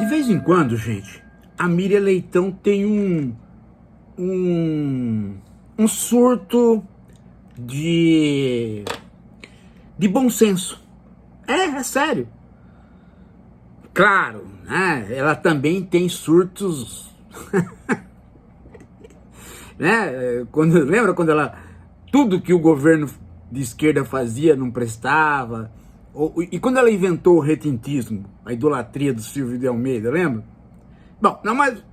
De vez em quando, gente, a Miriam Leitão tem um surto de bom senso. É sério. Claro, né? Ela também tem surtos, né? Lembra quando tudo que o governo de esquerda fazia não prestava? E quando ela inventou o retentismo, a idolatria do Silvio de Almeida, lembra? Bom, não, mas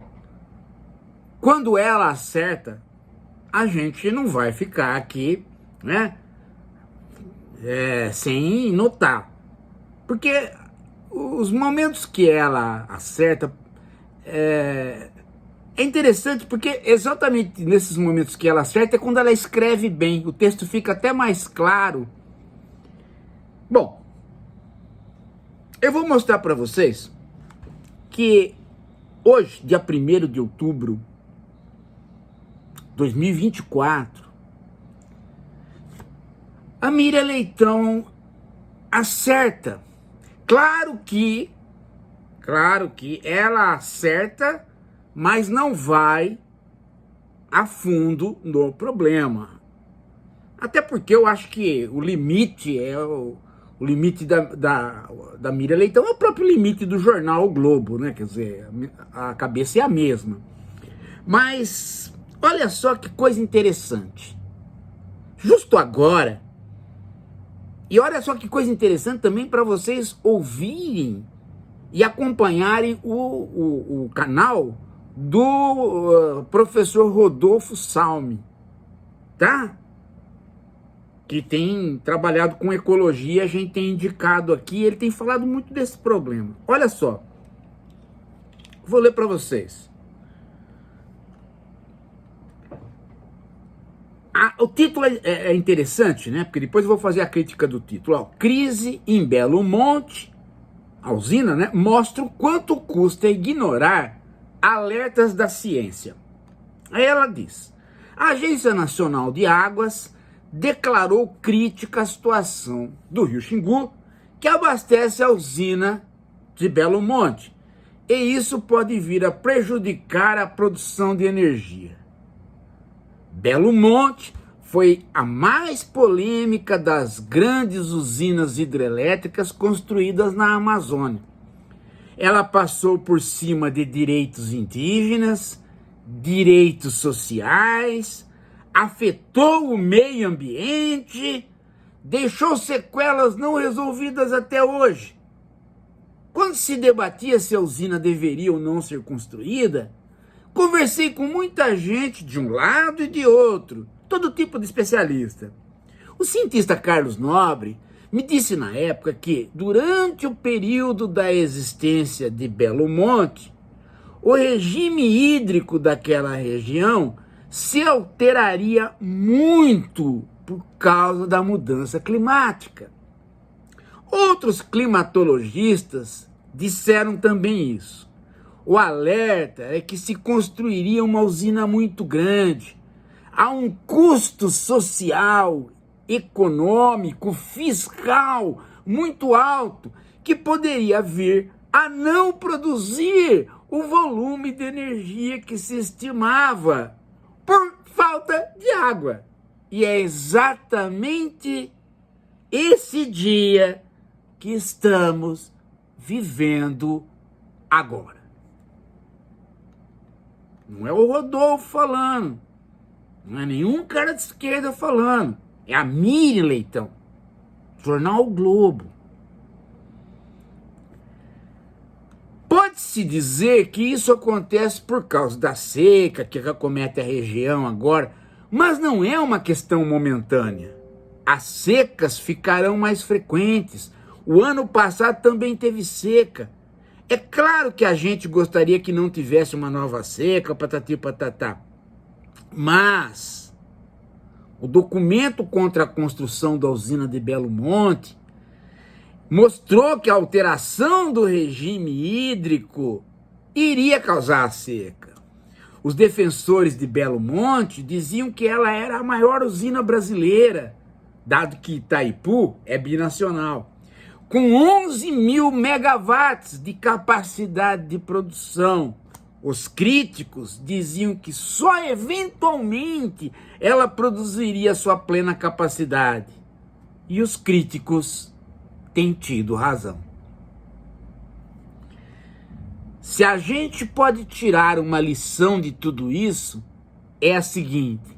quando ela acerta, a gente não vai ficar aqui, né? Sem notar. Porque os momentos que ela acerta é interessante, porque exatamente nesses momentos que ela acerta é quando ela escreve bem, o texto fica até mais claro. Bom, eu vou mostrar para vocês que hoje, dia 1º de outubro de 2024, a Miriam Leitão acerta. Claro que ela acerta, mas não vai a fundo no problema. Até porque eu acho que o limite o limite da Miriam Leitão é o próprio limite do jornal O Globo, né? Quer dizer, a cabeça é a mesma. Mas olha só que coisa interessante. Justo agora, e olha só que coisa interessante também para vocês ouvirem e acompanharem o canal do professor Rodolfo Salme, tá? Que tem trabalhado com ecologia, a gente tem indicado aqui, ele tem falado muito desse problema. Olha só, vou ler para vocês. O título é interessante, né? Porque depois eu vou fazer a crítica do título. Ó, Crise em Belo Monte, a usina, né? Mostra o quanto custa ignorar alertas da ciência. Aí ela diz: a Agência Nacional de Águas declarou crítica à situação do Rio Xingu, que abastece a usina de Belo Monte, e isso pode vir a prejudicar a produção de energia. Belo Monte foi a mais polêmica das grandes usinas hidrelétricas construídas na Amazônia. Ela passou por cima de direitos indígenas, direitos sociais, afetou o meio ambiente, deixou sequelas não resolvidas até hoje. Quando se debatia se a usina deveria ou não ser construída, conversei com muita gente de um lado e de outro, todo tipo de especialista. O cientista Carlos Nobre me disse na época que, durante o período da existência de Belo Monte, o regime hídrico daquela região se alteraria muito por causa da mudança climática. Outros climatologistas disseram também isso. O alerta é que se construiria uma usina muito grande, a um custo social, econômico, fiscal muito alto, que poderia vir a não produzir o volume de energia que se estimava por falta de água. E é exatamente esse dia que estamos vivendo agora. Não é o Rodolfo falando, não é nenhum cara de esquerda falando, é a Miriam Leitão, jornal O Globo. Pode-se dizer que isso acontece por causa da seca que acomete a região agora, mas não é uma questão momentânea. As secas ficarão mais frequentes. O ano passado também teve seca. É claro que a gente gostaria que não tivesse uma nova seca, patati patatá. Mas o documento contra a construção da usina de Belo Monte mostrou que a alteração do regime hídrico iria causar a seca. Os defensores de Belo Monte diziam que ela era a maior usina brasileira, dado que Itaipu é binacional. com 11 mil megawatts de capacidade de produção. Os críticos diziam que só eventualmente ela produziria sua plena capacidade. E os críticos têm tido razão. Se a gente pode tirar uma lição de tudo isso, é a seguinte: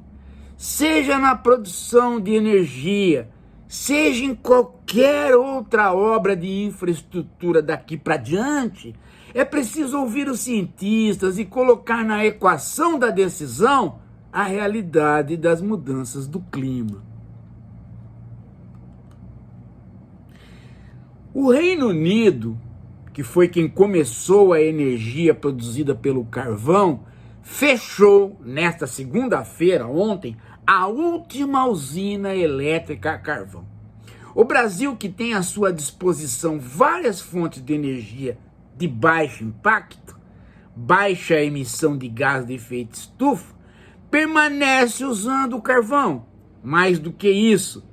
seja na produção de energia, seja em qualquer outra obra de infraestrutura daqui para diante, é preciso ouvir os cientistas e colocar na equação da decisão a realidade das mudanças do clima. O Reino Unido, que foi quem começou a energia produzida pelo carvão, fechou nesta segunda-feira, ontem, a última usina elétrica a carvão. O Brasil, que tem à sua disposição várias fontes de energia de baixo impacto, baixa emissão de gás de efeito estufa, permanece usando o carvão. Mais do que isso,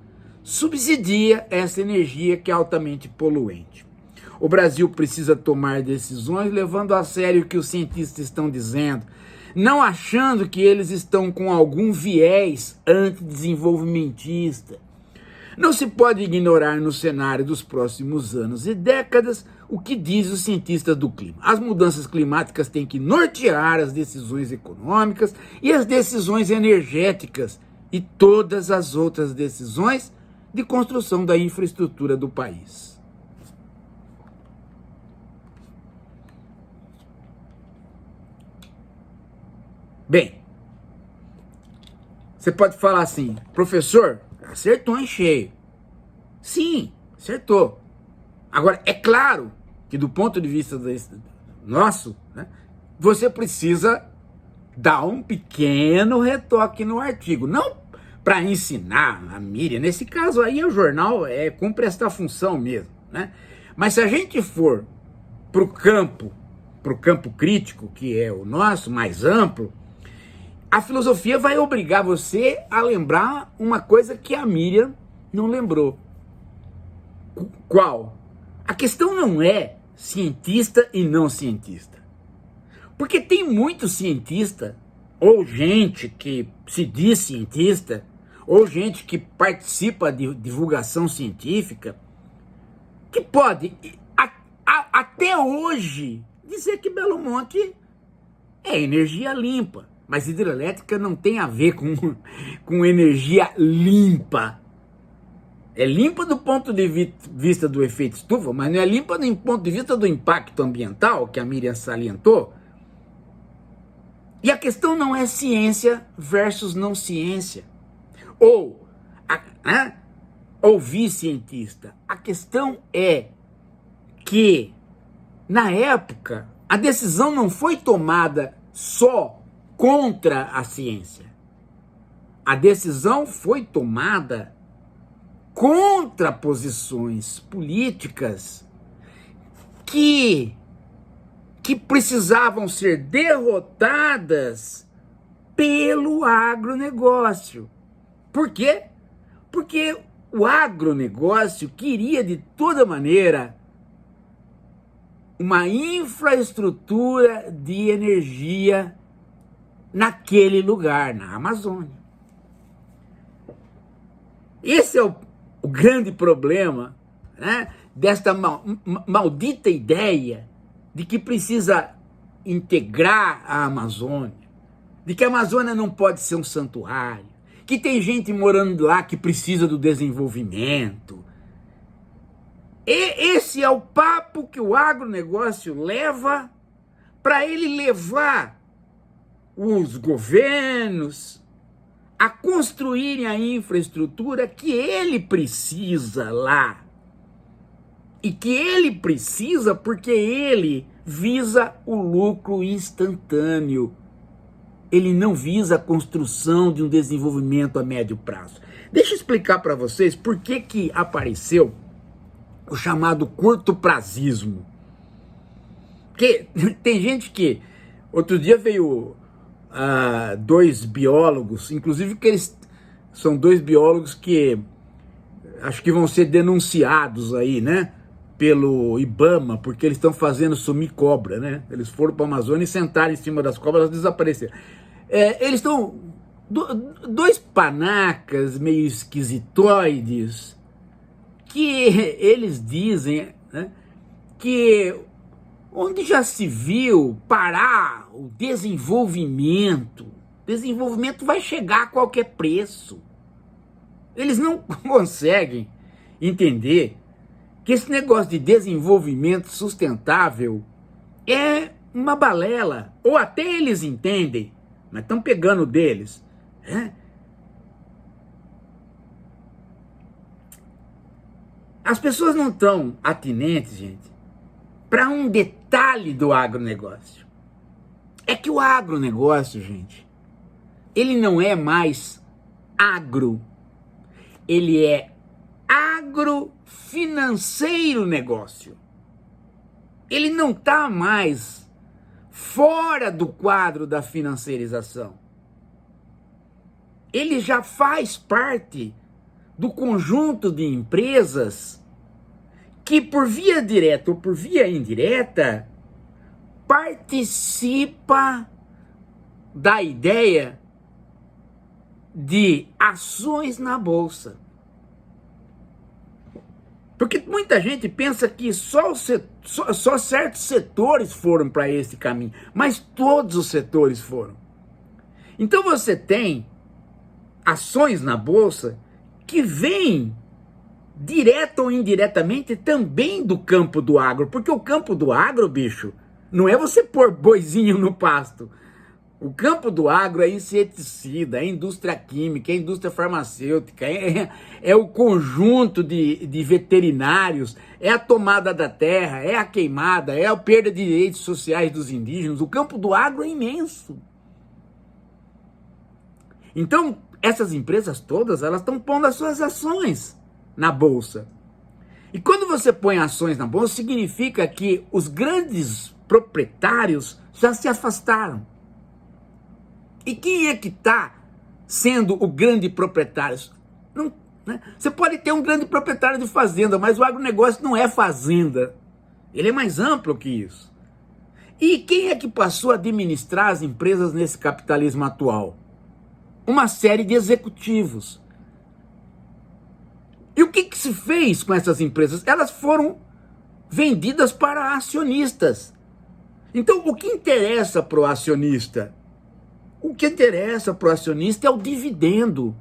subsidia essa energia que é altamente poluente. O Brasil precisa tomar decisões levando a sério o que os cientistas estão dizendo, não achando que eles estão com algum viés antidesenvolvimentista. Não se pode ignorar no cenário dos próximos anos e décadas o que dizem os cientistas do clima. As mudanças climáticas têm que nortear as decisões econômicas e as decisões energéticas e todas as outras decisões de construção da infraestrutura do país. Bem, você pode falar assim: professor, acertou em cheio. Sim, acertou. Agora, é claro que do ponto de vista nosso, né, você precisa dar um pequeno retoque no artigo. Não para ensinar a mídia, nesse caso aí o jornal cumpre esta função mesmo, né? Mas se a gente for para o campo crítico, que é o nosso, mais amplo, a filosofia vai obrigar você a lembrar uma coisa que a Miriam não lembrou. Qual? A questão não é cientista e não cientista. Porque tem muito cientista, ou gente que se diz cientista, ou gente que participa de divulgação científica, que pode, até hoje, dizer que Belo Monte é energia limpa. Mas hidrelétrica não tem a ver com energia limpa. É limpa do ponto de vista do efeito estufa, mas não é limpa do ponto de vista do impacto ambiental, que a Miriam salientou. E a questão não é ciência versus não ciência. Ou ouvir cientista. A questão é que, na época, a decisão não foi tomada só contra a ciência. A decisão foi tomada contra posições políticas que precisavam ser derrotadas pelo agronegócio. Por quê? Porque o agronegócio queria, de toda maneira, uma infraestrutura de energia naquele lugar, na Amazônia. Esse é o grande problema, né, desta maldita ideia de que precisa integrar a Amazônia, de que a Amazônia não pode ser um santuário, que tem gente morando lá que precisa do desenvolvimento. E esse é o papo que o agronegócio leva para ele levar os governos a construírem a infraestrutura que ele precisa lá. E que ele precisa porque ele visa o lucro instantâneo. Ele não visa a construção de um desenvolvimento a médio prazo. Deixa eu explicar para vocês por que apareceu o chamado curto-prazismo. Porque tem gente que... Outro dia veio dois biólogos, inclusive que eles são dois biólogos que acho que vão ser denunciados aí, né? pelo IBAMA, porque eles estão fazendo sumir cobra, né? Eles foram para a Amazônia e sentaram em cima das cobras, elas desapareceram. Eles estão... dois panacas meio esquisitoides, que eles dizem, né, que onde já se viu parar o desenvolvimento vai chegar a qualquer preço. Eles não conseguem entender que esse negócio de desenvolvimento sustentável é uma balela, ou até eles entendem, mas estão pegando deles. As pessoas não estão atinentes, gente, para um detalhe do agronegócio. É que o agronegócio, gente, ele não é mais agro, ele é agrofinanceiro negócio. Ele não está mais fora do quadro da financiarização. Ele já faz parte do conjunto de empresas que, por via direta ou por via indireta, participa da ideia de ações na bolsa. Porque muita gente pensa que só certos setores foram para esse caminho, mas todos os setores foram. Então você tem ações na bolsa que vêm direta ou indiretamente também do campo do agro, porque o campo do agro, bicho, não é você pôr boizinho no pasto. O campo do agro é inseticida, é indústria química, é indústria farmacêutica, é o conjunto de veterinários, é a tomada da terra, é a queimada, é a perda de direitos sociais dos indígenas. O campo do agro é imenso. Então, essas empresas todas, elas estão pondo as suas ações na bolsa. E quando você põe ações na bolsa, significa que os grandes proprietários já se afastaram. E quem é que está sendo o grande proprietário? Não, né? Você pode ter um grande proprietário de fazenda, mas o agronegócio não é fazenda. Ele é mais amplo que isso. E quem é que passou a administrar as empresas nesse capitalismo atual? Uma série de executivos. E o que se fez com essas empresas? Elas foram vendidas para acionistas. Então, o que interessa para o acionista? O que interessa para o acionista é o dividendo.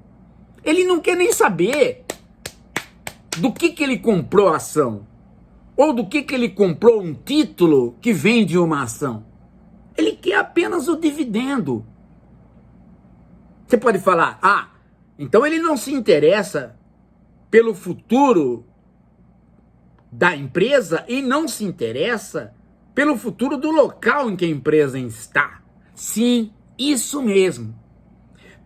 Ele não quer nem saber do que ele comprou a ação, ou do que ele comprou um título que vende uma ação. Ele quer apenas o dividendo. Você pode falar, então ele não se interessa pelo futuro da empresa e não se interessa pelo futuro do local em que a empresa está. Sim, isso mesmo.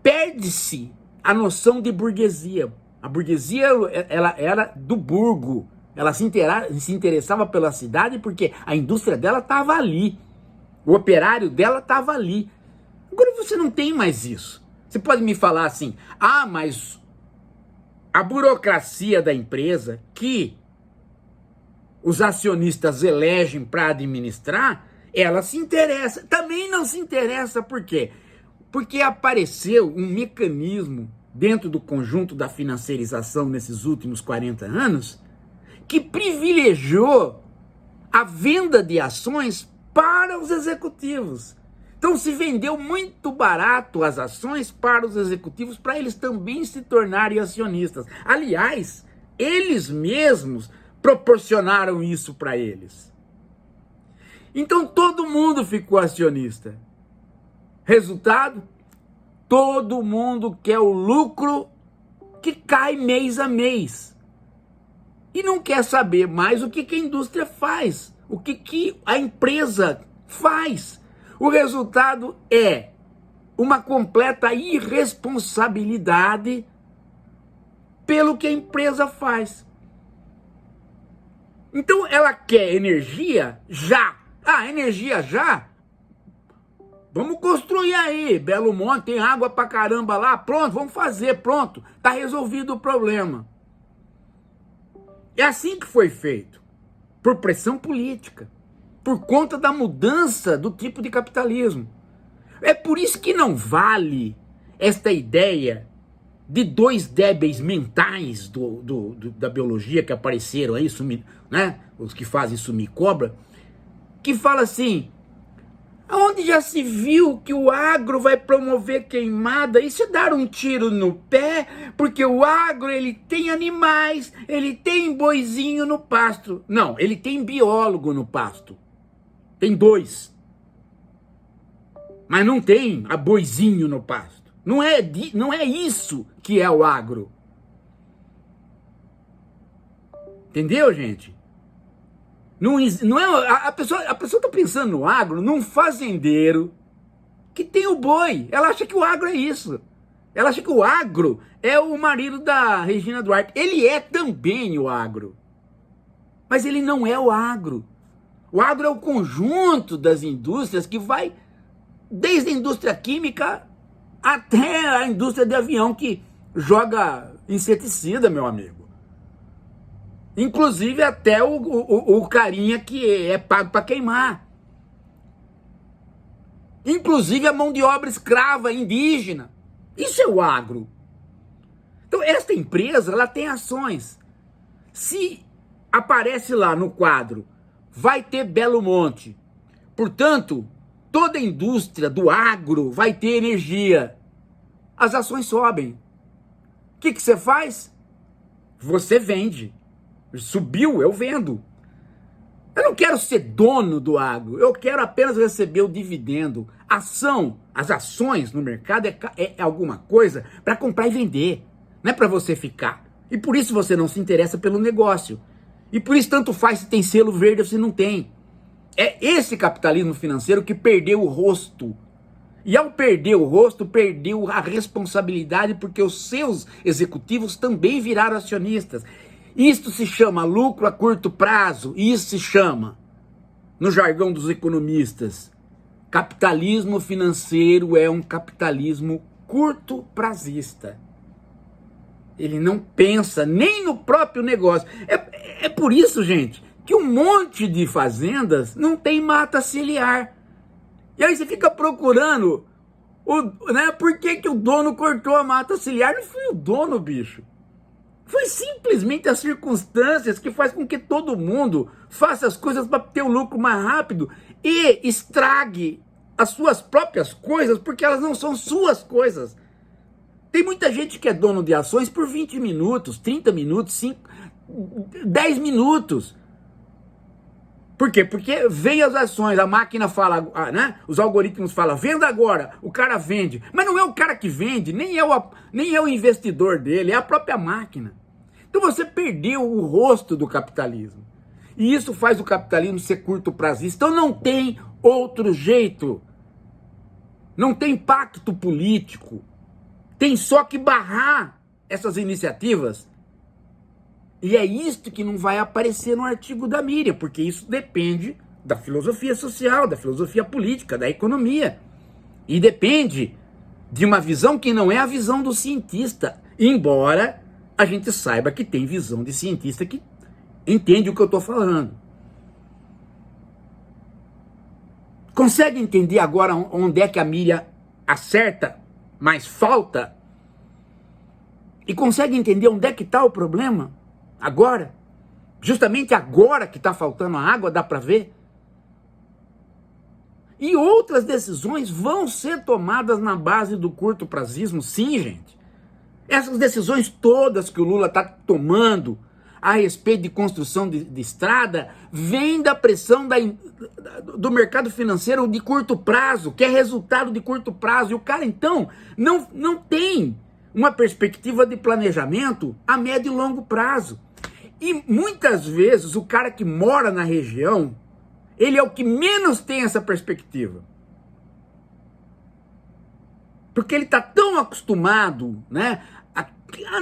Perde-se a noção de burguesia. A burguesia, ela era do burgo. Ela se interessava pela cidade porque a indústria dela estava ali. O operário dela estava ali. Agora você não tem mais isso. Você pode me falar assim, mas a burocracia da empresa que os acionistas elegem para administrar, ela se interessa. Também não se interessa, por quê? Porque apareceu um mecanismo dentro do conjunto da financiarização nesses últimos 40 anos que privilegiou a venda de ações para os executivos. Então se vendeu muito barato as ações para os executivos, para eles também se tornarem acionistas. Aliás, eles mesmos proporcionaram isso para eles. Então todo mundo ficou acionista. Resultado? Todo mundo quer o lucro que cai mês a mês. E não quer saber mais o que a indústria faz, o que a empresa faz. O resultado é uma completa irresponsabilidade pelo que a empresa faz. Então ela quer energia já. Energia já? Vamos construir aí, Belo Monte, tem água pra caramba lá, pronto, vamos fazer, pronto, tá resolvido o problema. É assim que foi feito. por pressão política, por conta da mudança do tipo de capitalismo. É por isso que não vale esta ideia de dois débeis mentais da biologia que apareceram aí, né? Os que fazem sumir cobra, que fala assim: aonde já se viu que o agro vai promover queimada? Isso é dar um tiro no pé, porque o agro, ele tem animais, ele tem boizinho no pasto. Não, ele tem biólogo no pasto. Tem dois. Mas não tem a boizinho no pasto. Não é isso que é o agro. Entendeu, gente? Não é, a pessoa está pensando no agro, num fazendeiro que tem o boi. Ela acha que o agro é isso. Ela acha que o agro é o marido da Regina Duarte. Ele é também o agro. Mas ele não é o agro. O agro é o conjunto das indústrias que vai desde a indústria química até a indústria de avião que joga inseticida, meu amigo. Inclusive até o carinha que é pago para queimar. Inclusive a mão de obra escrava indígena. Isso é o agro. Então esta empresa, ela tem ações. Se aparece lá no quadro, vai ter Belo Monte. Portanto, toda a indústria do agro vai ter energia. As ações sobem. O que você faz? Você vende. Subiu, eu vendo. Eu não quero ser dono do agro, eu quero apenas receber o dividendo. As ações no mercado é alguma coisa para comprar e vender, não é para você ficar. E por isso você não se interessa pelo negócio. E por isso tanto faz se tem selo verde ou se não tem. É esse capitalismo financeiro que perdeu o rosto. E ao perder o rosto, perdeu a responsabilidade, porque os seus executivos também viraram acionistas. Isto se chama lucro a curto prazo, e isso se chama, no jargão dos economistas, capitalismo financeiro é um capitalismo curto prazista. Ele não pensa nem no próprio negócio. É por isso, gente, que um monte de fazendas não tem mata ciliar. E aí você fica procurando, por que o dono cortou a mata ciliar? Não foi o dono, bicho. Foi simplesmente as circunstâncias que faz com que todo mundo faça as coisas para ter o lucro mais rápido e estrague as suas próprias coisas, porque elas não são suas coisas. Tem muita gente que é dono de ações por 20 minutos, 30 minutos, 10 minutos. Por quê? Porque vem as ações, a máquina fala, né? Os algoritmos falam, venda agora, o cara vende. Mas não é o cara que vende, nem é o investidor dele, é a própria máquina. Então você perdeu o rosto do capitalismo. E isso faz o capitalismo ser curto prazista. Então não tem outro jeito. Não tem pacto político. Tem só que barrar essas iniciativas. E é isto que não vai aparecer no artigo da Miriam, porque isso depende da filosofia social, da filosofia política, da economia. E depende de uma visão que não é a visão do cientista, embora a gente saiba que tem visão de cientista que entende o que eu estou falando. Consegue entender agora onde é que a Miriam acerta, mas falta? E consegue entender onde é que está o problema? Agora? Justamente agora que está faltando a água, dá para ver? E outras decisões vão ser tomadas na base do curto prazismo, sim, gente. Essas decisões todas que o Lula está tomando a respeito de construção de estrada vêm da pressão do mercado financeiro de curto prazo, que é resultado de curto prazo. E o cara, então, não tem uma perspectiva de planejamento a médio e longo prazo. E muitas vezes o cara que mora na região, ele é o que menos tem essa perspectiva. Porque ele está tão acostumado, né?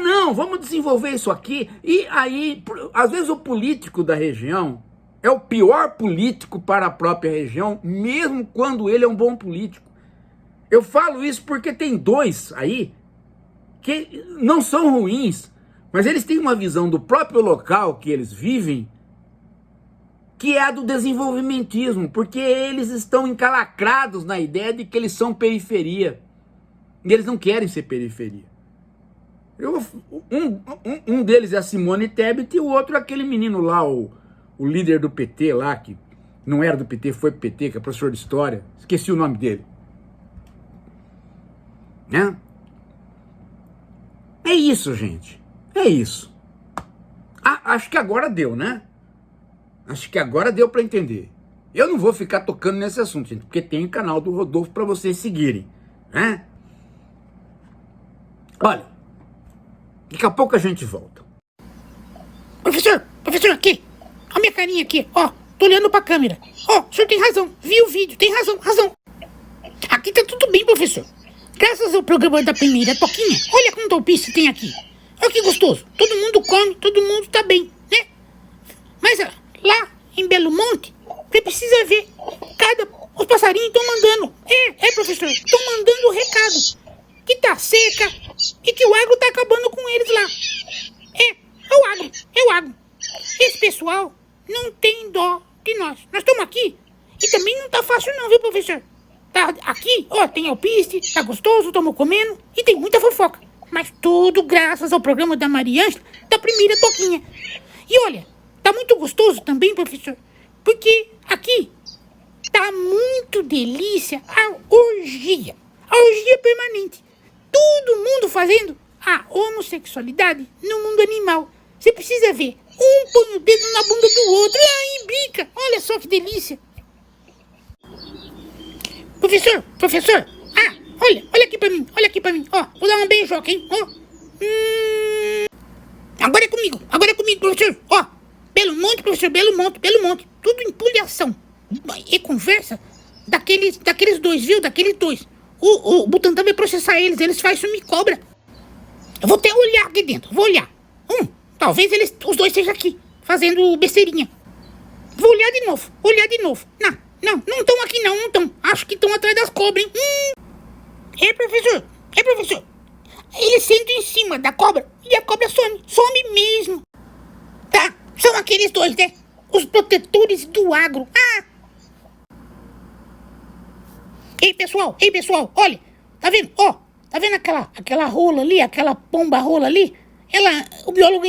Não, vamos desenvolver isso aqui. E aí, às vezes o político da região é o pior político para a própria região, mesmo quando ele é um bom político. Eu falo isso porque tem dois aí que não são ruins, mas eles têm uma visão do próprio local que eles vivem que é a do desenvolvimentismo, porque eles estão encalacrados na ideia de que eles são periferia. E eles não querem ser periferia. Um deles é a Simone Tebet e o outro é aquele menino lá, o líder do PT lá, que não era do PT, foi pro PT, que é professor de história. Esqueci o nome dele. Né? É isso, gente. É isso. Acho que agora deu, né? Acho que agora deu para entender. Eu não vou ficar tocando nesse assunto, gente, porque tem o canal do Rodolfo para vocês seguirem, né? Olha, daqui a pouco a gente volta. Professor, aqui. Olha a minha carinha aqui, ó. Tô olhando pra câmera. Ó, o senhor tem razão. Vi o vídeo, tem razão. Aqui tá tudo bem, professor. Graças ao programa da primeira toquinha, olha quanta alpiste tem aqui. Olha que gostoso. Todo mundo come, todo mundo tá bem, né? Mas lá em Belo Monte, você precisa ver. Os passarinhos estão mandando. Professor, estão mandando recado. Que tá seca e que o agro tá acabando com eles lá. É o agro. Esse pessoal não tem dó de nós. Nós estamos aqui e também não tá fácil não, viu, professor? Tá aqui, ó, tem alpiste, tá gostoso, estamos comendo e tem muita fofoca. Mas tudo graças ao programa da Mariângela, da primeira toquinha. E olha, tá muito gostoso também, professor, porque aqui tá muito delícia a orgia permanente. Todo mundo fazendo a homossexualidade no mundo animal. Você precisa ver, um põe o dedo na bunda do outro e brinca. Olha só que delícia. Professor, olha aqui pra mim, ó, vou dar uma beijoca, hein, ó. Agora é comigo, professor, ó, Belo Monte, professor, Belo Monte, tudo empulhação, e conversa daqueles dois, viu, daqueles dois, o Butantan vai processar eles fazem sumir cobra, eu vou até olhar aqui dentro, vou olhar, talvez os dois estejam aqui, fazendo besteirinha, vou olhar de novo, não estão aqui não estão. Acho que estão atrás das cobras, hein? Professor. Eles sentam em cima da cobra e a cobra some mesmo. Tá, são aqueles dois, né? Os protetores do agro. Ei, pessoal, olha. Tá vendo? Ó, tá vendo aquela rola ali, aquela pomba rola ali? O biólogo